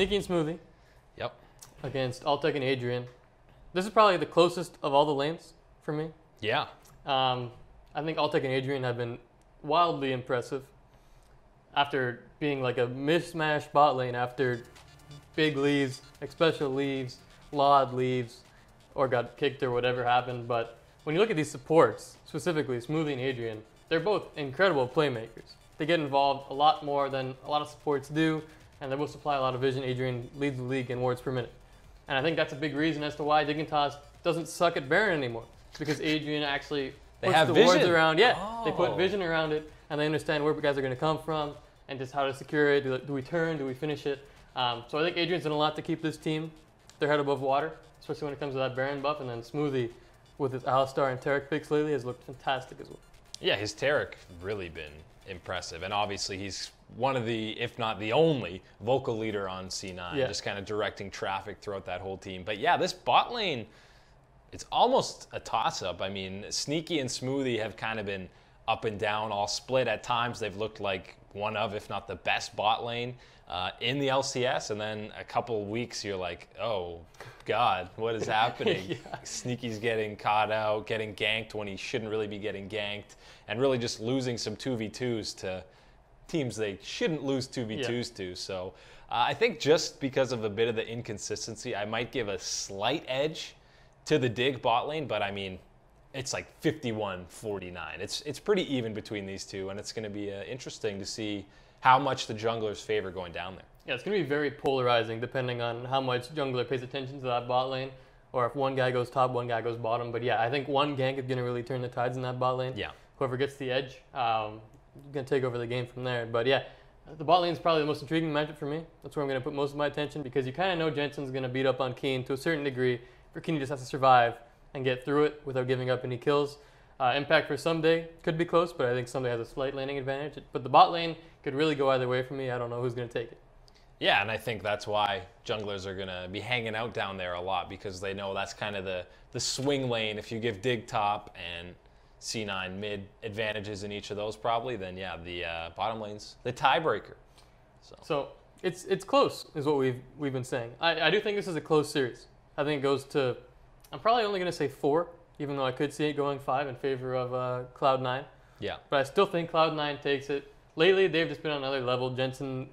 Sneaky and Smoothie Yep. against Altec and Adrian. This is probably the closest of all the lanes for me. Yeah. I think Altec and Adrian have been wildly impressive after being like a mishmash bot lane after big leaves, like special leaves, Laud leaves, or got kicked or whatever happened. But when you look at these supports, specifically Smoothie and Adrian, they're both incredible playmakers. They get involved a lot more than a lot of supports do, and they will supply a lot of vision. Adrian leads the league in wards per minute. And I think that's a big reason as to why Dignitas doesn't suck at Baron anymore, because Adrian actually puts the wards around. Yeah, they put vision around it, and they understand where guys are going to come from and just how to secure it. Do we turn? Do we finish it? So I think Adrian's done a lot to keep this team their head above water, especially when it comes to that Baron buff. And then Smoothie, with his Alistar and Taric picks lately, has looked fantastic as well. Yeah, his Taric really been impressive. And obviously he's one of the, if not the only, vocal leader on C9, just kind of directing traffic throughout that whole team. But yeah, this bot lane, it's almost a toss-up. I mean, Sneaky and Smoothie have kind of been up and down, all split. At times they've looked like one of, if not the best bot lane in the LCS, and then a couple weeks you're like, oh God, what is happening? Sneaky's getting caught out, getting ganked when he shouldn't really be getting ganked, and really just losing some 2v2s to teams they shouldn't lose 2v2s to. So I think just because of a bit of the inconsistency, I might give a slight edge to the Dig bot lane, but I mean, it's like 51-49. It's pretty even between these two, and it's going to be interesting to see how much the junglers favor going down there. Yeah, it's going to be very polarizing depending on how much jungler pays attention to that bot lane, or if one guy goes top, one guy goes bottom. But yeah, I think one gank is going to really turn the tides in that bot lane. Yeah. Whoever gets the edge, going to take over the game from there. But yeah, the bot lane is probably the most intriguing matchup for me. That's where I'm going to put most of my attention, because you kind of know Jensen's going to beat up on Keen to a certain degree. For Keen, he just has to survive and get through it without giving up any kills. Impact for Someday could be close, but I think Someday has a slight laning advantage. But the bot lane could really go either way for me. I don't know who's going to take it. Yeah, and I think that's why junglers are going to be hanging out down there a lot, because they know that's kind of the swing lane. If you give Dig top and C9 mid advantages in each of those probably, then yeah, the bottom lane's the tiebreaker. So it's close is what we've been saying. I do think this is a close series. I think it goes to, I'm probably only going to say 4, even though I could see it going 5 in favor of Cloud9. Yeah. But I still think Cloud9 takes it. Lately, they've just been on another level. Jensen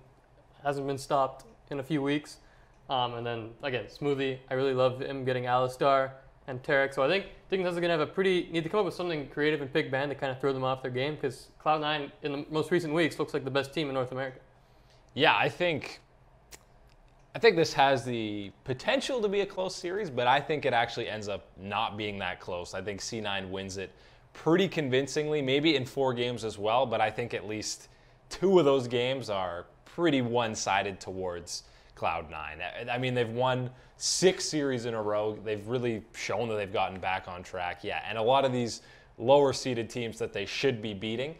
hasn't been stopped in a few weeks. And then, again, Smoothie, I really love him getting Alistar and Taric. So I think Dignitas are going to have need to come up with something creative and pick ban to kind of throw them off their game, because Cloud9, in the most recent weeks, looks like the best team in North America. Yeah, I think this has the potential to be a close series, but I think it actually ends up not being that close. I think C9 wins it pretty convincingly, maybe in 4 games as well, but I think at least 2 of those games are pretty one-sided towards Cloud9. I mean, they've won 6 series in a row. They've really shown that they've gotten back on track. Yeah, and a lot of these lower-seeded teams that they should be beating,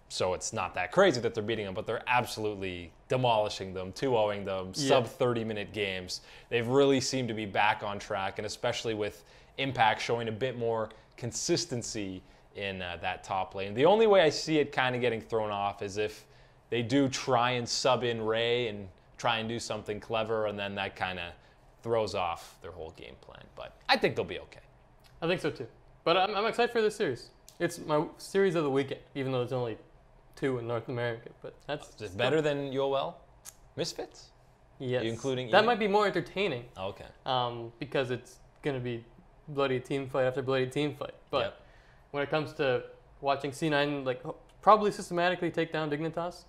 so it's not that crazy that they're beating them, but they're absolutely demolishing them, 2-0ing them, sub-30-minute games. They've really seemed to be back on track, and especially with Impact showing a bit more consistency in that top lane. The only way I see it kind of getting thrown off is if they do try and sub in Ray and try and do something clever, and then that kind of throws off their whole game plan. But I think they'll be okay. I think so too. But I'm excited for this series. It's my series of the weekend, even though it's only 2 in North America. But that's is it better than UOL Misfits? Yes. Are you including that might be more entertaining. Oh, okay. Because it's going to be bloody team fight after bloody team fight. But when it comes to watching C9 like probably systematically take down Dignitas,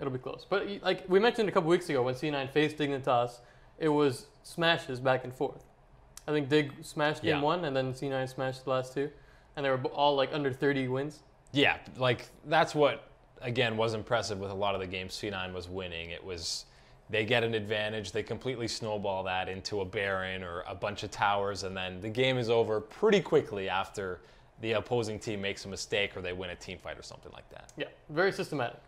it'll be close. But like we mentioned a couple weeks ago, when C9 faced Dignitas, it was smashes back and forth. I think Dig smashed game 1, and then C9 smashed the last 2, and they were all like under 30 wins. Yeah, like that's what again was impressive with a lot of the games C9 was winning. It was they get an advantage, they completely snowball that into a Baron or a bunch of towers, and then the game is over pretty quickly after the opposing team makes a mistake or they win a team fight or something like that. Yeah, very systematic.